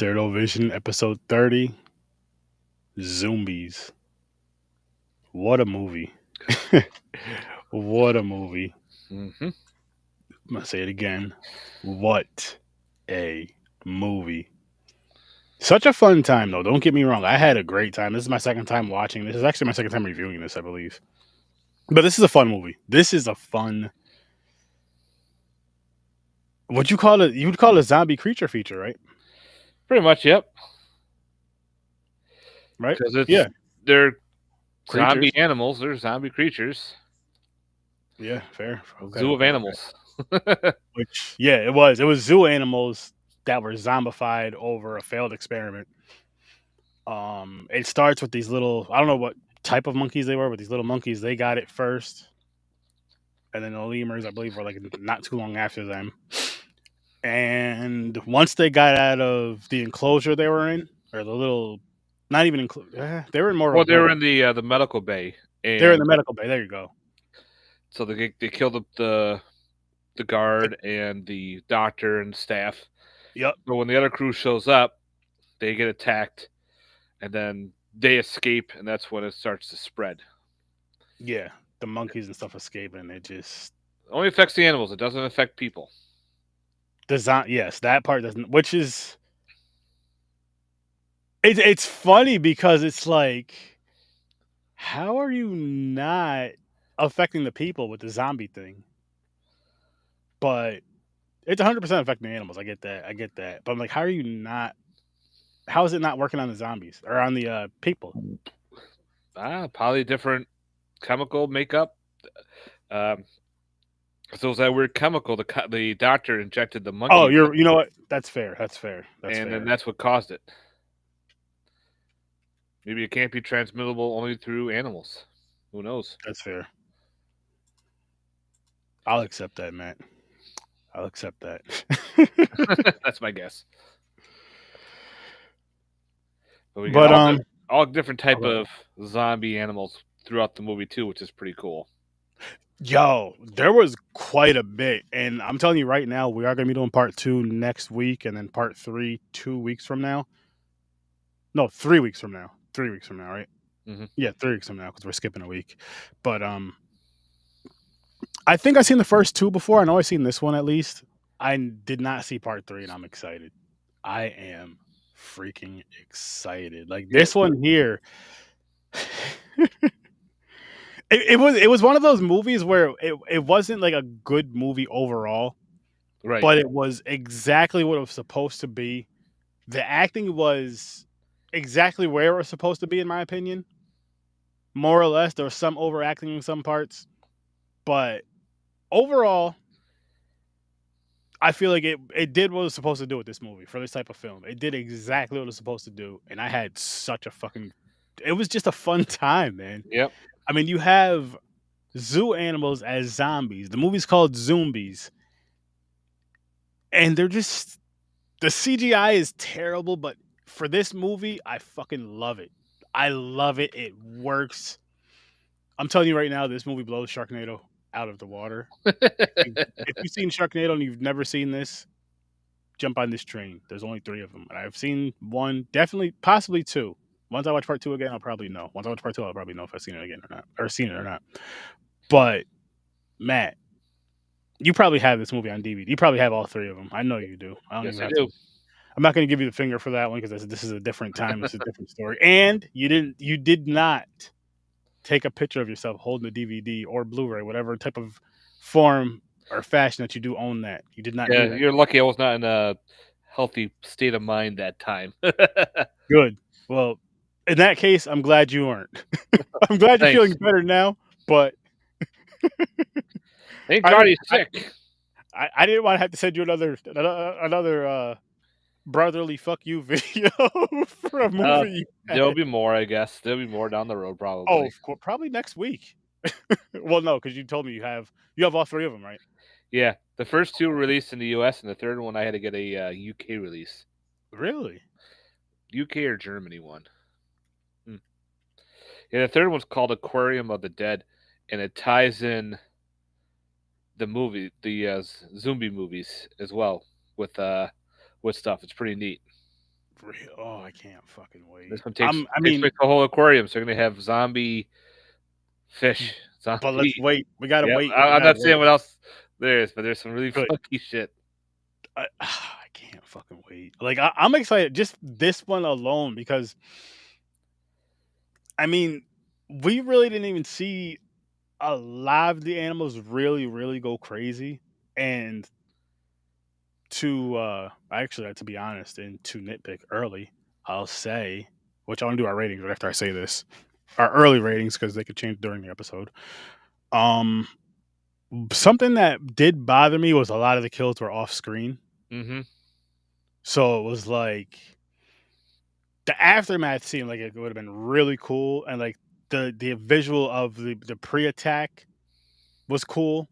Sturd Vision, episode 30, Zoombies. What a movie. What a movie. Mm-hmm. I'm going to say it again. What a movie. Such a fun time, though. Don't get me wrong. I had a great time. This is my second time watching. This is actually my second time reviewing this, I believe. But this is a fun movie. This is a fun. What you call it? You would call it a zombie creature feature, right? Pretty much, yep. Right? Because Yeah. they're Creatures. zombie animals. They're zombie creatures. Yeah, fair. Okay, Zoo of okay. animals. Which, yeah, it was. It was zoo animals that were zombified over a failed experiment. It starts with these little, I don't know what type of monkeys they were, but these little monkeys, they got it first. And then the lemurs, I believe, were like not too long after them. And once they got out of the enclosure they were in, or the little, not even they were in more. Well, of a they were building. in the medical bay. And They're in the medical bay. There you go. so they killed the guard and the doctor and staff. Yep. But when the other crew shows up, they get attacked, and then they escape, and that's when it starts to spread. Yeah, the monkeys and stuff escape, and it only affects the animals. It doesn't affect people. Yes, that part doesn't. Which is, it's funny because it's like, how are you not affecting the people with the zombie thing? But it's 100% affecting the animals. I get that. But I'm like, how are you not? How is it not working on the zombies or on the people? Probably different chemical makeup. So it was that weird chemical. The doctor injected the monkey. Oh, you know what? That's fair. Then that's what caused it. Maybe it can't be transmittable only through animals. Who knows? That's fair. I'll accept that, Matt. I'll accept that. That's my guess. But we But got all different type of zombie animals throughout the movie too, which is pretty cool. Yo, there was quite a bit, and I'm telling you right now, we are going to be doing part 2 next week, and then part 3 2 weeks from now. No, 3 weeks from now. 3 weeks from now, right? Mm-hmm. Yeah, 3 weeks from now because we're skipping a week. But I think I've seen the first 2 before. I know I've seen this one at least. I did not see part 3, and I'm excited. I am freaking excited. Like this one here. It was one of those movies where it wasn't like a good movie overall, right? But it was exactly what it was supposed to be. The acting was exactly where it was supposed to be, in my opinion. More or less, there was some overacting in some parts, but overall, I feel like it did what it was supposed to do with this movie for this type of film. It did exactly what it was supposed to do, and I had such a fucking. It was just a fun time, man. Yep. I mean, you have zoo animals as zombies. The movie's called Zoombies. And they're just. The CGI is terrible, but for this movie, I fucking love it. I love it. It works. I'm telling you right now, this movie blows Sharknado out of the water. If you've seen Sharknado and you've never seen this, jump on this train. There's only 3 of them. And I've seen 1, definitely, possibly 2. Once I watch part 2 again, I'll probably know. Once I watch part 2, I'll probably know if I've seen it again or not. Or seen it or not. But, Matt, you probably have this movie on DVD. You probably have all 3 of them. I know you do. I do. I'm not going to give you the finger for that one because this is a different time. This is a different story. And you did not take a picture of yourself holding the DVD or Blu-ray, whatever type of form or fashion that you do own that. You did not do that. You're lucky I was not in a healthy state of mind that time. Good. Well, in that case, I'm glad you weren't. I'm glad you're feeling better now, but thank God he's sick. I didn't want to have to send you another brotherly fuck you video for a movie. There'll be more, I guess. There'll be more down the road, probably. Oh, of course, probably next week. Well, no, because you told me you have all 3 of them, right? Yeah, the first 2 were released in the U.S., and the third one I had to get a UK release. Really? UK or Germany one. Yeah, the third one's called Aquarium of the Dead, and it ties in the zombie movies as well with stuff. It's pretty neat. Oh, I can't fucking wait. This one takes I takes mean, place the whole aquarium, so you're gonna have zombie fish, but let's zombie. wait. We gotta Yep, wait. We I'm gotta not saying wait. what else there is, but there's some really Good. funky shit. I can't fucking wait. Like I'm excited just this one alone because I mean, we really didn't even see a lot of the animals really, really go crazy. And to be honest, and to nitpick early, I'll say, which I want to do our ratings right after I say this, our early ratings because they could change during the episode. Um, Something that did bother me was a lot of the kills were off screen, Mhm. so it was like the aftermath seemed like it would have been really cool, and like the visual of the pre attack was cool.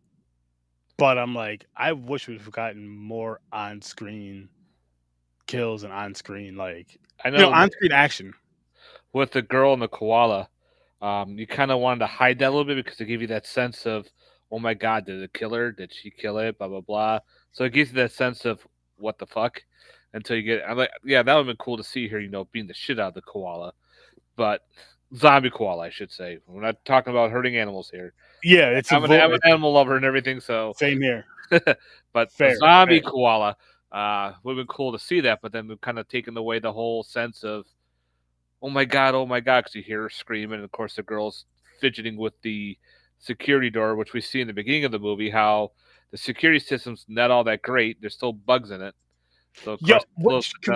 But I'm like, I wish we'd have gotten more on screen kills and on screen I know on screen action. with the girl and the koala, you kind of wanted to hide that a little bit because it gave you that sense of, oh my god, did it kill her? Did she kill it? Blah blah blah. So it gives you that sense of what the fuck until you get. I'm like, yeah, that would have been cool to see her, beating the shit out of the koala, but zombie koala, I should say. We're not talking about hurting animals here. Yeah, it's a I'm an it's animal lover and everything, so same here. but a Fair, zombie fair. koala would have been cool to see that, but then we've kind of taken away the whole sense of oh my god, because you hear her screaming, and of course the girl's fidgeting with the security door, which we see in the beginning of the movie, how the security system's not all that great. There's still bugs in it, so of Yo, course it slows it can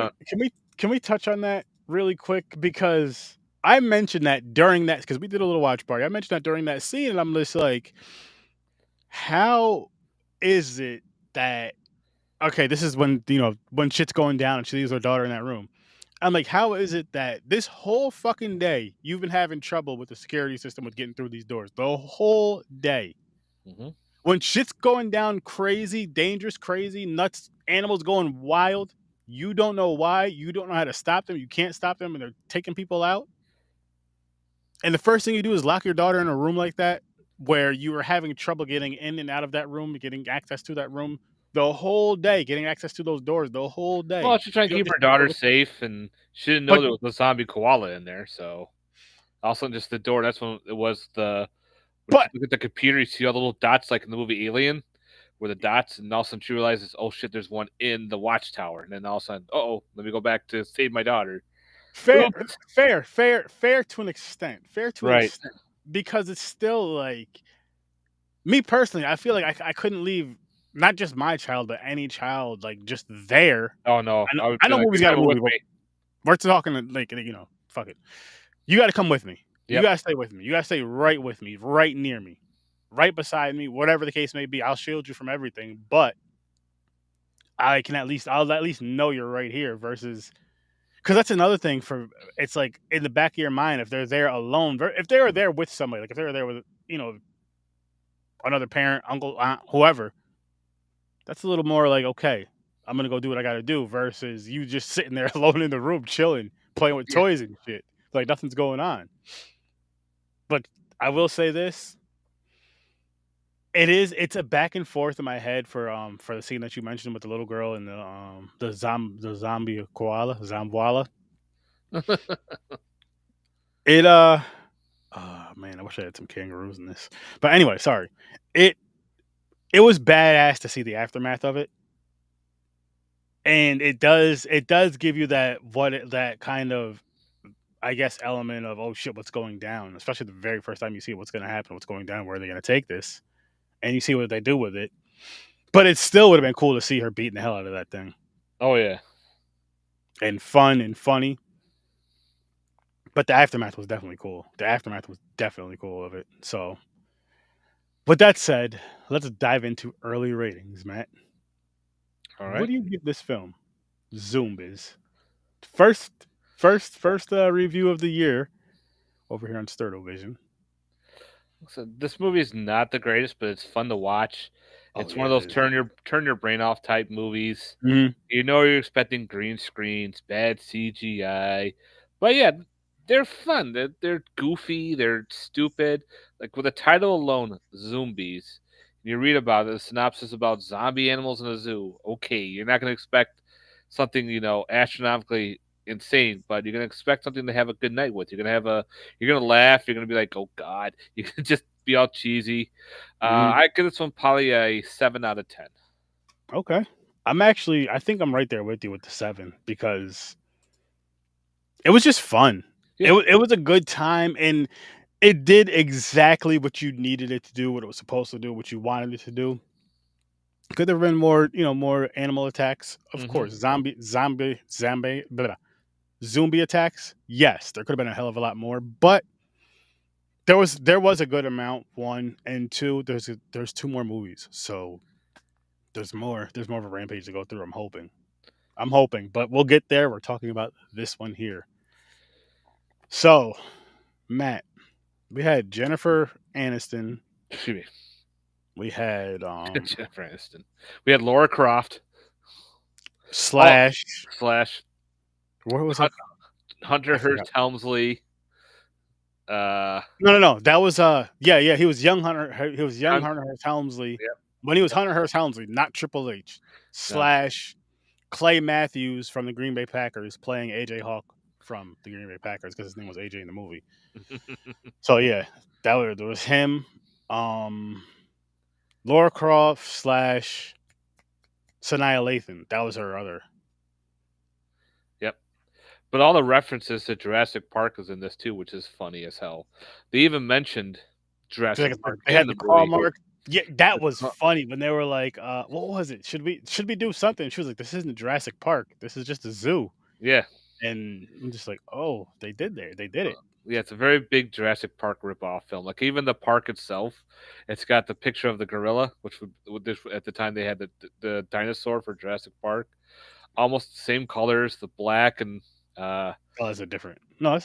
down. we touch on that really quick because I mentioned that during that because we did a little watch party. I mentioned that during that scene, and I'm just like, how is it that okay? This is when when shit's going down and she leaves her daughter in that room. I'm like, how is it that this whole fucking day you've been having trouble with the security system with getting through these doors the whole day? Hmm. When shit's going down crazy, dangerous, crazy, nuts, animals going wild, you don't know why, you don't know how to stop them, you can't stop them, and they're taking people out. And the first thing you do is lock your daughter in a room like that, where you were having trouble getting in and out of that room, getting access to that room the whole day, getting access to those doors the whole Well, day. she's trying You to don't keep just her daughter go, safe, and she didn't know but there was a zombie koala in there. So also just the door. That's when it was the when but she look at the computer, you see all the little dots like in the movie Alien, where the dots, and all of a sudden she realizes, oh shit, there's one in the watchtower, and then all of a sudden, oh, let me go back to save my daughter. fair, Oops. fair to an extent, fair to an Right. extent, because it's still like me personally, I feel like I couldn't leave not just my child, but any child like just there. Oh no, I would I be know like, movies you're got a coming with movie, but me. we're talking like fuck it. You got to come with me. You Yep. got to stay with me. You got to stay right with me, right near me, right beside me, whatever the case may be. I'll shield you from everything, but I'll at least know you're right here. Versus because that's another thing for it's like in the back of your mind if they're there alone, if they were there with somebody, like if they were there with another parent, uncle, aunt, whoever, that's a little more like, okay, I'm gonna go do what I gotta do versus you just sitting there alone in the room chilling, playing with Yeah. toys and shit. Like nothing's going on. But I will say this. It's a back and forth in my head for the scene that you mentioned with the little girl and the zombie koala, Zamboala. It oh man, I wish I had some kangaroos in this. But anyway, sorry. It it was badass to see the aftermath of it. And it does give you that kind of I guess element of oh shit, what's going down, especially the very first time you see what's going to happen, what's going down, where are they going to take this, and you see what they do with it. But it still would have been cool to see her beating the hell out of that thing Oh yeah. and fun and funny. But the aftermath was definitely cool. The aftermath was definitely cool of it. So, with that said, let's dive into early ratings, Matt. All What right. do you give this film? Zoombies. First, first review of the year over here on Sturdovision. So this movie is not the greatest, but it's fun to watch. Oh It's one yeah, of it those is. turn your brain off type movies. Mhm. You know you're expecting green screens, bad CGI, but yeah, they're fun. They're goofy. They're stupid. Like with the title alone, Zoombies. You read about it, the synopsis about zombie animals in a zoo. Okay, you're not going to expect something astronomically. insane, but you're gonna expect something to have a good night with. You're gonna laugh. You're gonna be like, oh god, you can just be all cheesy. Mhm. I give this one probably a 7 out of 10. Okay. I think I'm right there with you with the 7 because it was just fun. Yeah. It was a good time, and it did exactly what you needed it to do, what it was supposed to do, what you wanted it to do. Could there have been more, more animal attacks? Of Hmm. course. Zombie attacks? Yes, there could have been a hell of a lot more, but there was a good amount, one, and two, there's two more movies. So there's more of a rampage to go through, I'm hoping. I'm hoping, but we'll get there. We're talking about this one here. So, Matt, we had Jennifer Aniston. Excuse We had me. Jennifer Aniston. We had Laura Croft. Oh, Slash. slash Where was it? Hunter I forgot. Hearst Helmsley. Uh, No. That was yeah. He was young Hunter. He was young Hun- Hunter Hearst Helmsley yep, when he was yep, Hunter Hearst Helmsley, not Triple H. no. Slash Clay Matthews from the Green Bay Packers playing AJ Hawk from the Green Bay Packers because his name was AJ in the movie. So yeah, there was him. Um, Laura Croft slash Sanaa Lathan. That was her other. Yep. But all the references to Jurassic Park is in this too, which is funny as hell. They even mentioned Jurassic Park They in had the the claw movie. mark. Yeah, that was Uh, funny when they were like, "What was it? Should we do something?" She was like, "This isn't Jurassic Park. This is just a zoo." Yeah. And I'm just like, "Oh, they did it." Yeah, it's a very big Jurassic Park ripoff film. Like even the park itself, it's got the picture of the gorilla, which at the time they had the dinosaur for Jurassic Park, almost the same colors, the black and Oh, that's a different. No,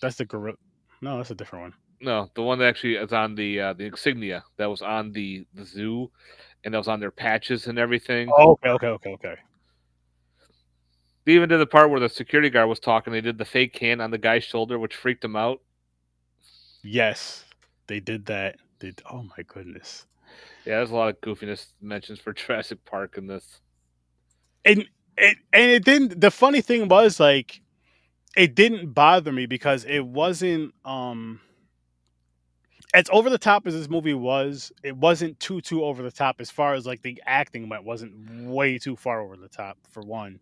that's the gorilla. No, that's a different one. no, the one that actually is on the insignia that was on the zoo, and that was on their patches and everything. Oh, okay. They even did the part where the security guard was talking. They did the fake hand on the guy's shoulder, which freaked him out. Yes, they did that. Oh my goodness. Yeah, there's a lot of goofiness mentions for Jurassic Park in this. And it didn't. The funny thing was like it didn't bother me because it wasn't as over the top as this movie was. It wasn't too over the top as far as like the acting went. Wasn't way too far over the top for one.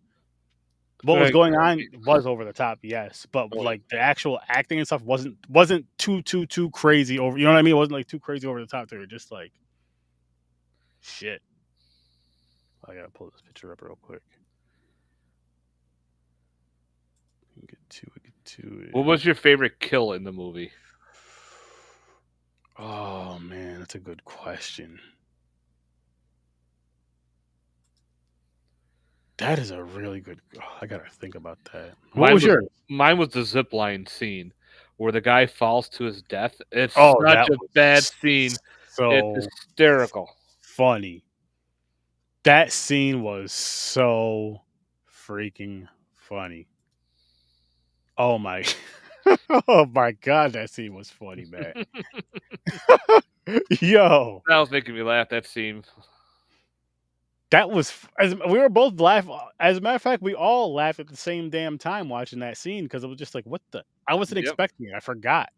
What was Right. going on was over the top, yes, but Oh, like the actual acting and stuff wasn't too crazy over. You know what I mean? It wasn't like too crazy over the top. They were just like shit. I gotta pull this picture up real quick. Get to what it. was your favorite kill in the movie? Oh man, that's a good question. That is a really good. I gotta think about that. What Mine was was yours? mine was the zip line scene where the guy falls to his death. It's Oh, such that a bad was scene. It's so hysterical. funny. That scene was so freaking funny. Oh my, oh my god, that scene was funny, man. Yo, That was making me laugh. That scene. that was as we were both laugh. As a matter of fact, we all laughed at the same damn time watching that scene because it was just like, what the? I wasn't Yep. expecting it. I forgot.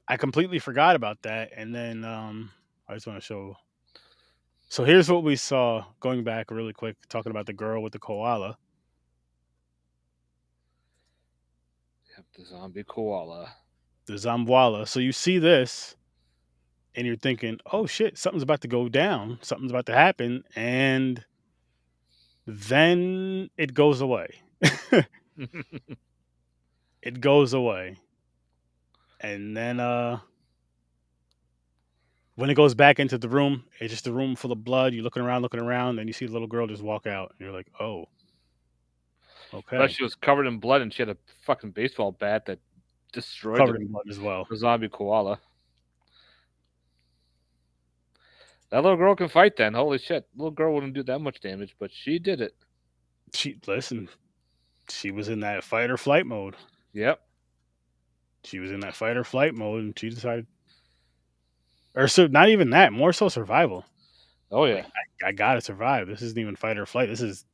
I completely forgot about that, and then I just want to show. So here's what we saw. Going back really quick, talking about the girl with the koala, Yep, the zombie koala. the Zamboala. So you see this, and you're thinking, "Oh shit, something's about to go down. Something's about to happen," and then it goes away. It goes away, and then when it goes back into the room, it's just a room full of blood. You're looking around, and you see the little girl just walk out, and you're like, "Oh, But okay." she was covered in blood and she had a fucking baseball bat that destroyed Covered in blood as well. the zombie koala. That little girl can fight then. Holy shit. Little girl wouldn't do that much damage, but she did it. She listen. She was in that fight or flight mode. Yep. She was in that fight or flight mode, and she decided, or so not even that, more so survival. Oh Like yeah. I gotta survive. This isn't even fight or flight. This is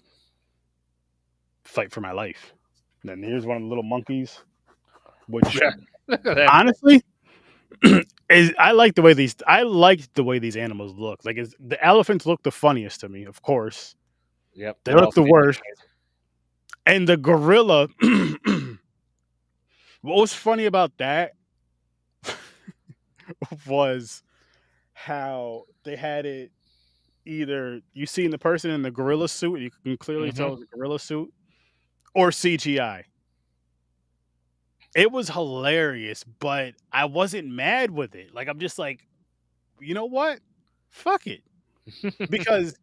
fight for my life. And then here's one of the little monkeys, which Yeah. Look at that. honestly is I like the way these animals look. Like the elephants look the funniest to me, of course. Yep, They they're look all the CGI. worst. And the gorilla, what was funny about that was how they had it either you seen the person in the gorilla suit, you can clearly tell Hmm. it was a gorilla suit, or CGI. It was hilarious, but I wasn't mad with it. Like I'm just like, you know what? Fuck it. Because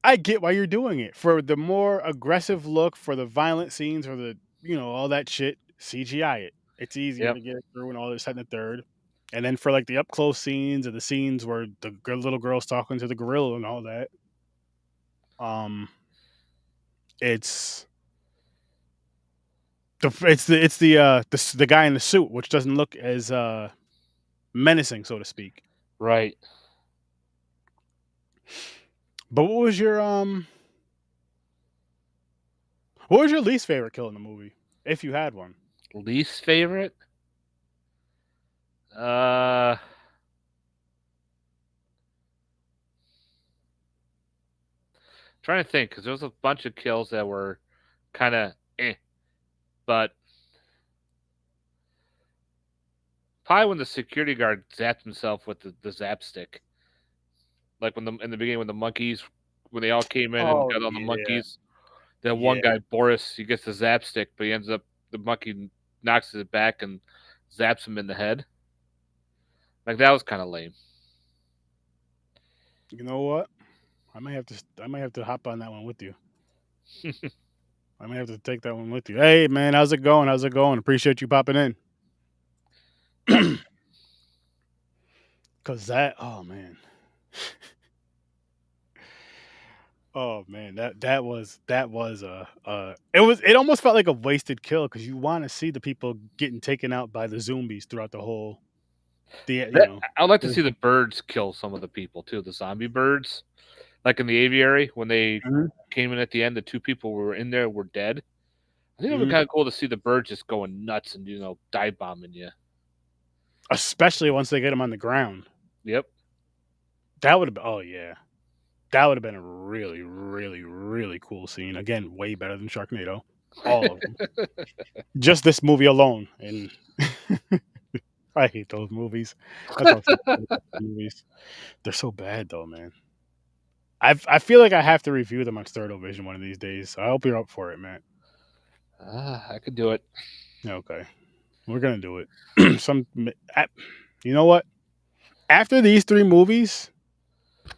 I get why you're doing it. For the more aggressive look, for the violent scenes, for the all that shit, CGI it. It's easier Yep. to get through and all this, second and third. And then for like the up close scenes and the scenes where the little girl's talking to the gorilla and all that, um, it's the guy in the suit, which doesn't look as menacing, so to speak. Right. But what was your least favorite kill in the movie, if you had one? Least favorite? Uh, trying to think because there was a bunch of kills that were kind of but probably when the security guard zapped himself with the zap stick, like when in the beginning when the monkeys when they all came in and Oh got all the yeah, monkeys. That one yeah. guy Boris, he gets the zap stick, but he ends up the monkey knocks it back and zaps him in the head. Like that was kind of lame. You know what? I might have to hop on that one with you. I may have to take that one with you. Hey man, how's it going? How's it going? Appreciate you popping in. Yep. Cause that oh man, that was it almost felt like a wasted kill because you want to see the people getting taken out by the zombies throughout the whole That, I'd like to see there's- the birds kill some of the people too, the zombie birds. Like in the aviary when they Mhm, came in at the end, the two people who were in there were dead. I think it would be mhm. kind of cool to see the birds just going nuts and dive bombing you. Especially once they get them on the ground. Yep. That would have been oh yeah. That would have been a really, really, really cool scene. Again, way better than Sharknado. All of them. Just this movie alone. And I hate those movies. I talk so much about movies. They're so bad though, man. I feel like I have to review them on Sturd Vision one of these days. So I hope you're up for it, man. I could do it. Okay. We're gonna do it. You know what? After these three movies,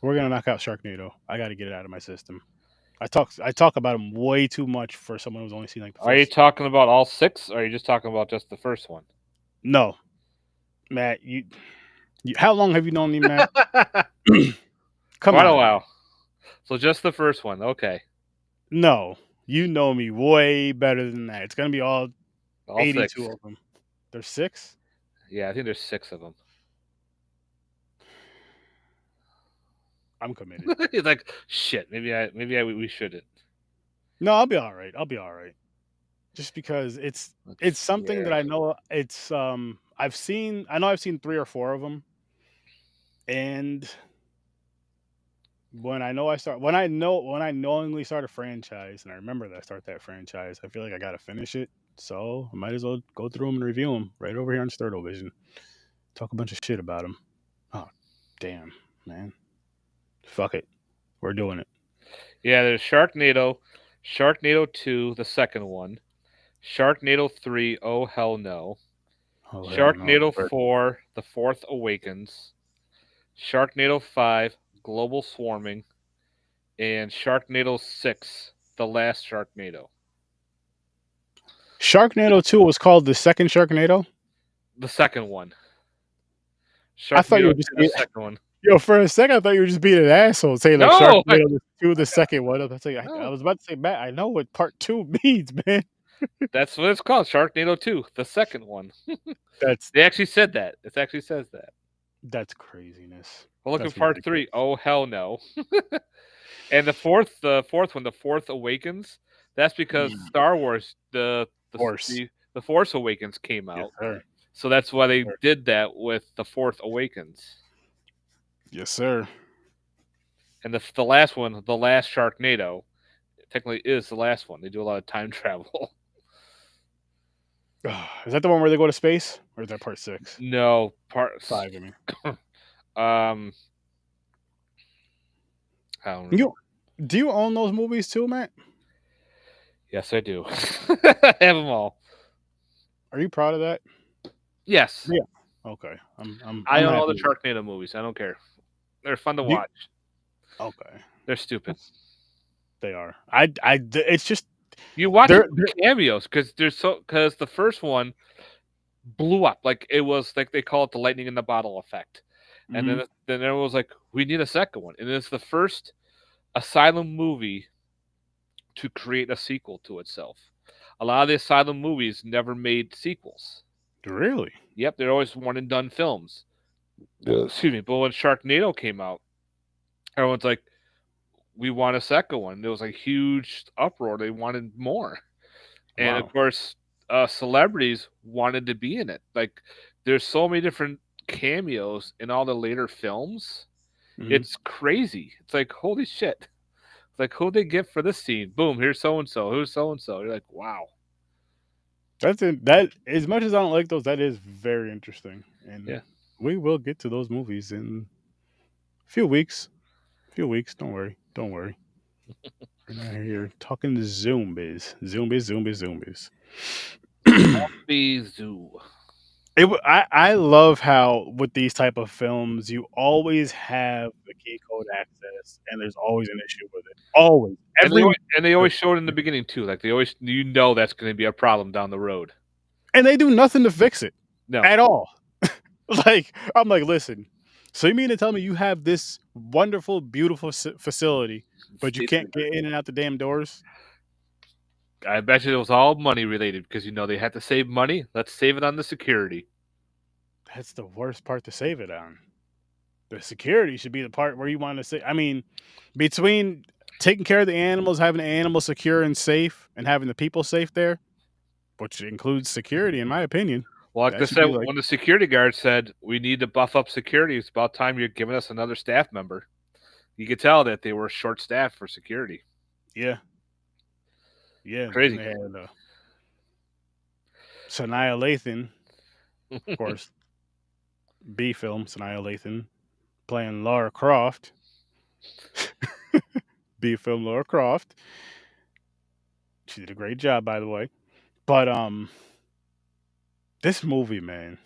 we're gonna knock out Sharknado. I got to get it out of my system. I talk about them way too much for someone who's only seen like the Are you first. talking about all six, or are you just talking about just the first one? No, Matt. How long have you known me, Matt? Come Quite a on. while. So just the first one. Okay. No, you know me way better than that. It's gonna be all All 82 six. of them. There's 6. Yeah, I think there's 6 of them. I'm committed. He's like, shit. We shouldn't. No, I'll be all right. I'll be all right. Just because it's Let's see something that here. I know I know I've seen 3 or 4 of them, and when I knowingly start a franchise and I remember that I start that franchise, I feel like I gotta finish it. So I might as well go through them and review them right over here on Vision. Talk a bunch of shit about them. Oh, damn, man. Fuck it. We're doing it. Yeah, there's Sharknado, Sharknado 2, the second one, Sharknado 3, Oh Hell No, Oh hell no. Sharknado 4, The Fourth Awakens, Sharknado 5, Global Swarming, and Sharknado 6, The Last Sharknado. Sharknado 2 was called the second Sharknado? The second one. I thought you Sharknado were 2, just the second one. yo, for a second I thought you were just being an asshole saying like No! Sharknado 2 the second one. I No. was about to say, Matt, I know what part 2 means, man. That's what it's called, Sharknado 2, the second one. That's They actually said that. It actually says that. that's craziness. Well, look at That's part ridiculous. 3. Oh hell no! And the fourth one, The Fourth Awakens. That's because Mm, Star Wars, Force. the Force Awakens came Yes, out, sir. so that's why they Sir. did that with the Fourth Awakens. Yes, sir. And the last one, the last Sharknado, technically is the last one. They do a lot of time travel. Is that the one where they go to space, or is that part 6? No parts. 5, I mean. Um, I don't remember. You do you own those movies too, Matt? Yes, I do. I have them all. Are you proud of that? Yes, Yeah. Okay. I'm I'm I I'm own all happy the with it. Sharknado movies. I don't care. They're fun to Do you, watch. okay. They're stupid. They are. It's just You watch them they're for cameos because the first one blew up. Like it was like they call it the lightning in the bottle effect. And mhm, then everyone was like, we need a second one. And it's the first Asylum movie to create a sequel to itself. A lot of the Asylum movies never made sequels. really. Yep, they're always one and done films. Excuse me. But when Sharknado came out, everyone's like, we want a second one. There was a huge uproar. They wanted more. And of Wow. course, celebrities wanted to be in it. Like, there's so many different cameos in all the later films. Mhm. It's crazy. It's like, holy shit. It's like, who'd they get for this scene? Boom, here's so and so. Who's so and so? You're like, wow. That's it. That as much as I don't like those, that is very interesting, and Yeah. we will get to those movies in a few weeks. Few weeks. Don't worry. Don't worry. We're not here talking to zombies. Zombies. Zombies. Zombies. Be Zoo. I love how with these type of films you always have the key code access and there's always an issue with it. Always. Every And they always show it in the beginning too. Like they always that's going to be a problem down the road. and they do nothing to fix it No. at all. Like I'm like, listen. So you mean to tell me you have this wonderful, beautiful facility, but you can't get in and out the damn doors? I bet you it was all money related because they had to save money. Let's save it on the security. That's the worst part to save it on. The security should be the part where you want to say. I mean, between taking care of the animals, having the animals secure and safe, and having the people safe there, which includes security, in my opinion, Well, like that they should said, be like, when the security guard said we need to buff up security, it's about time you're giving us another staff member. You could tell that they were short staffed for security. yeah, yeah. Then Crazy. they had Sanaya Lathan, of course, B film Sanaya Lathan playing Lara Croft. B film Lara Croft. She did a great job, by the way. But this movie, man,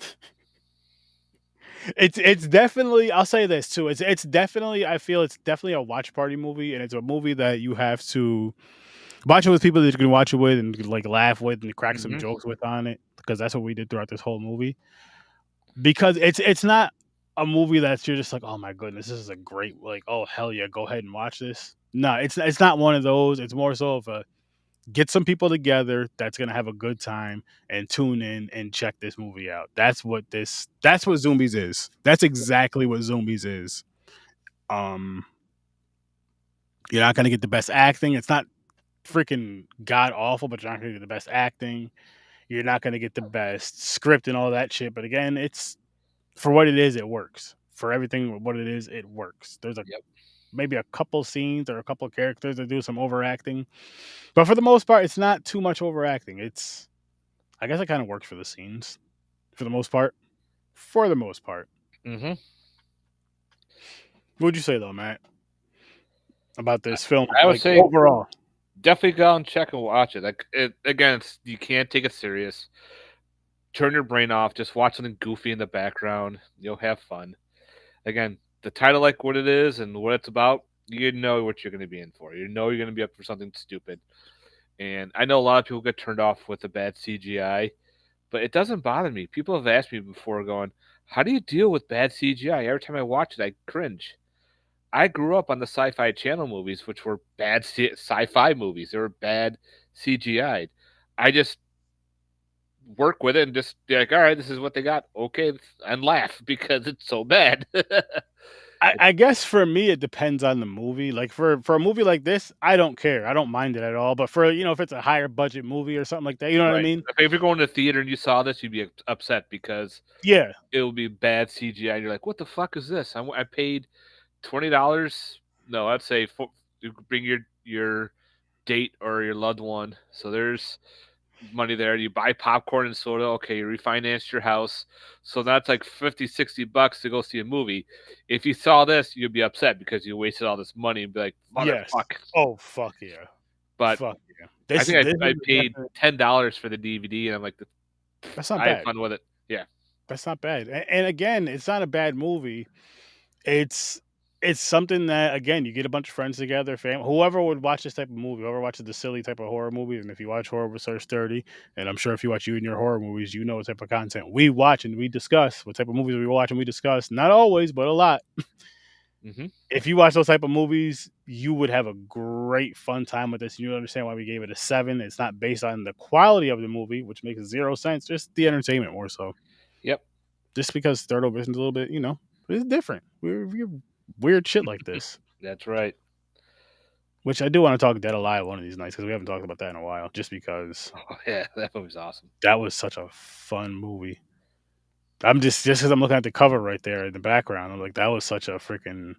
it's definitely. I'll say this too. It's definitely. I feel it's definitely a watch party movie, and it's a movie that you have to watch it with people that you can watch it with and like laugh with and crack some Hmm. jokes with on it because that's what we did throughout this whole movie. Because it's not a movie that's you're just like, oh my goodness, this is a great like, oh hell yeah, go ahead and watch this. No, it's not one of those. It's more so of a get some people together that's gonna have a good time and tune in and check this movie out. That's what Zombies is. That's exactly what Zombies is. Um you're not gonna get the best acting. It's not freaking god awful, but you're not gonna get the best acting. You're not gonna get the best script and all that shit. But again, it's for what it is, it works. For everything what it is, it works. There's a Yep. maybe a couple scenes or a couple characters that do some overacting, but for the most part, it's not too much overacting. It's I guess it kind of works for the scenes, for the most part. For the most part, Hmm. what would you say though, Matt, about this film? I would Like say overall, definitely go out and check and watch it. Like again, you can't take it serious. Turn your brain off. Just watch something goofy in the background. You'll have fun. Again, the title, like what it is and what it's about, you know what you're going to be in for. You know you're going to be up for something stupid. And I know a lot of people get turned off with the bad CGI, but it doesn't bother me. People have asked me before, going, "How do you deal with bad CGI?" Every time I watch it, I cringe. I grew up on the Sci-Fi Channel movies, which were bad sci-fi movies. They were bad CGI. I just work with it and just be like, all right, this is what they got. Okay, and laugh because it's so bad. I guess for me it depends on the movie. Like for a movie like this, I don't care. I don't mind it at all. But for if it's a higher budget movie or something like that, you know what I Right. mean? If you're going to the theater and you saw this, you'd be upset because Yeah. it will be bad CGI, and you're like, "What the fuck is this? I paid $20." No, I'd say you could bring your date or your loved one. So there's money there. You buy popcorn and soda. Okay, you refinance your house. So that's like 50, $60 to go see a movie. If you saw this, you'd be upset because you wasted all this money and be like, Yes. motherfucker. Oh fuck yeah. But Fuck yeah. I think This I movie is paid definitely $10 for the DVD, and I'm like, that's not I had bad. fun with it. Yeah. That's not bad. And again, it's not a bad movie. It's it's something that again you get a bunch of friends together, whoever would watch this type of movie, whoever watches the silly type of horror movies, and if you watch horror with Sturdy, and I'm sure if you watch you and your horror movies, you know what type of content we watch and we discuss, what type of movies we watch and we discuss. Not always, but a lot. Hmm. If you watch those type of movies, you would have a great fun time with this. You understand why we gave it a 7. It's not based on the quality of the movie, which makes zero sense. Just the entertainment more so. Yep. Just because Third Vision's a little bit, it's different. We're weird shit like this. That's right. Which I do want to talk Dead Alive one of these nights because we haven't talked about that in a while. Just because Oh, yeah, that movie's awesome. that was such a fun movie. I'm just because I'm looking at the cover right there in the background. I'm like, that was such a freaking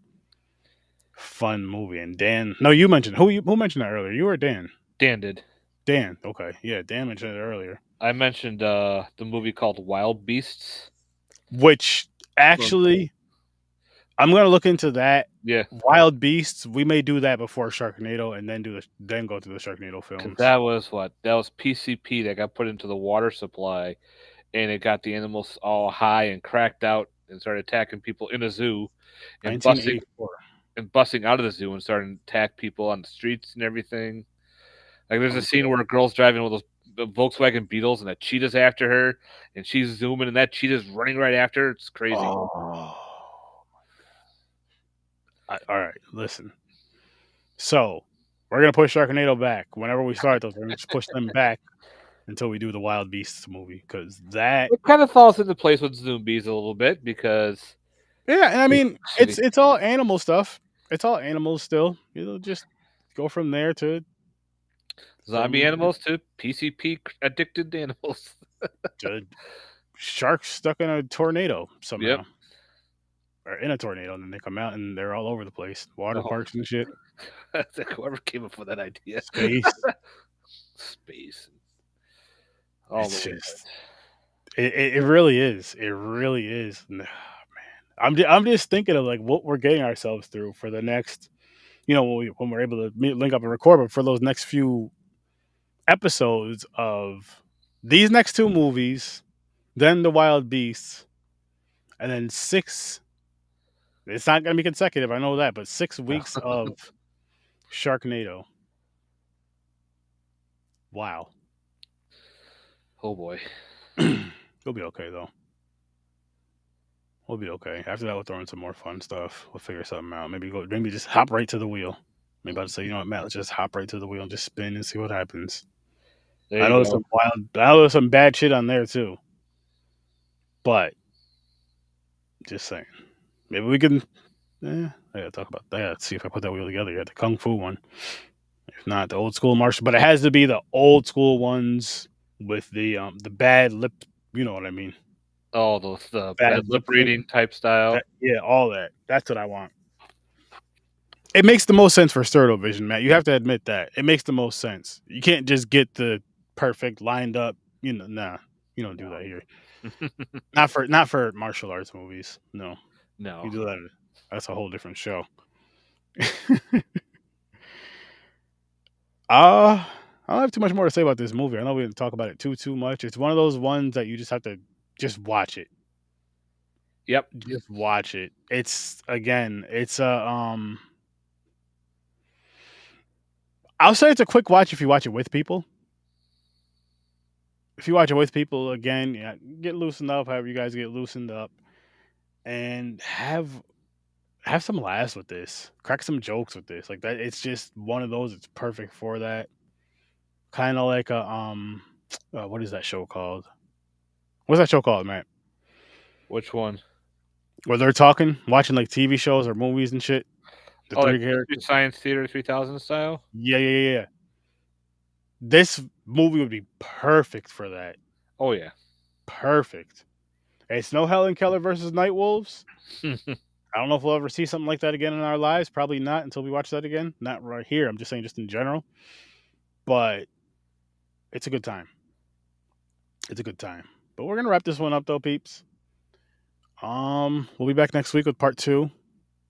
fun movie. And Dan, no, you mentioned who mentioned that earlier? You or Dan? Dan did. Dan. Okay, yeah, Dan mentioned it earlier. I mentioned the movie called Wild Beasts. Which From, actually, I'm gonna look into that. yeah, Wild Beasts. We may do that before Sharknado, and then go to the Sharknado because films. that was what? That was PCP that got put into the water supply, and it got the animals all high and cracked out and started attacking people in a zoo and busting 1984. out of the zoo and starting to attack people on the streets and everything. Like there's a Okay. scene where a girl's driving one of those Volkswagen Beetles and a cheetah's after her, and she's zooming, and that cheetah's running right after her. It's crazy. Oh. All right, listen. So we're gonna push Sharknado back. Whenever we start those, we're gonna just push them back until we do the Wild Beasts movie because that. It kind of falls into place with Zoombies a little bit because Yeah, and I mean shitty it's all animal stuff. It's all animals still. Just go from there zombie from animals to PCP addicted animals. to sharks stuck in a tornado Yep. somehow. Or in a tornado, and then they come out and they're all over the place. Water Oh, parks and shit. whoever came up with that idea. Space. Space. All It's the way. just it really is. It really is. Man. I'm just thinking of like what we're getting ourselves through for the next, when we're able to link up and record, but for those next few episodes of these next two movies, then the Wild Beasts, and then 6. It's not going to be consecutive, I know that, but 6 weeks of Sharknado. Wow. Oh boy. We'll be okay though. We'll be okay. After that, we'll throw in some more fun stuff. We'll figure something out. Maybe just hop right to the wheel. Maybe I'll say, you know what, Matt, let's just hop right to the wheel and just spin and see what happens. There you go. I know there's some bad shit on there too. But just saying. Maybe we can I gotta talk about that. See if I put that wheel together. Yeah, the Kung Fu one. If not, the old school martial, but it has to be the old school ones with the bad lip. You know what I mean? Oh, the Bad bad lip lip reading type style. yeah, all that. That's what I want. It makes the most sense for Sturdo Vision, Matt. You have to admit that it makes the most sense. You can't just get the perfect lined up. Nah, you don't do that here. Not for martial arts movies. No, No. you do that. That's a whole different show. I don't have too much more to say about this movie. I know we didn't talk about it too much. It's one of those ones that you just have to just watch it. Yep. Just watch it. It's a I'll say it's a quick watch if you watch it with people. If you watch it with people, again, yeah, get loosened up. However, you guys get loosened up, and have some laughs with this. Crack some jokes with this. Like that. It's just one of those. It's perfect for that. Kind of like what is that show called? What's that show called, Matt? Which one? where they're talking, watching like TV shows or movies and shit. The Oh, like three Mystery characters. Science Theater 3000 style? Yeah, yeah, yeah, yeah. This movie would be perfect for that. Oh, yeah. Perfect. It's no Helen Keller versus Night Wolves. I don't know if we'll ever see something like that again in our lives. Probably not until we watch that again. Not right here. I'm just saying, just in general. But it's a good time. It's a good time. But we're gonna wrap this one up though, peeps. We'll be back next week with part two.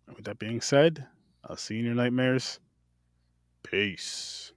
And with that being said, I'll see you in your nightmares. Peace.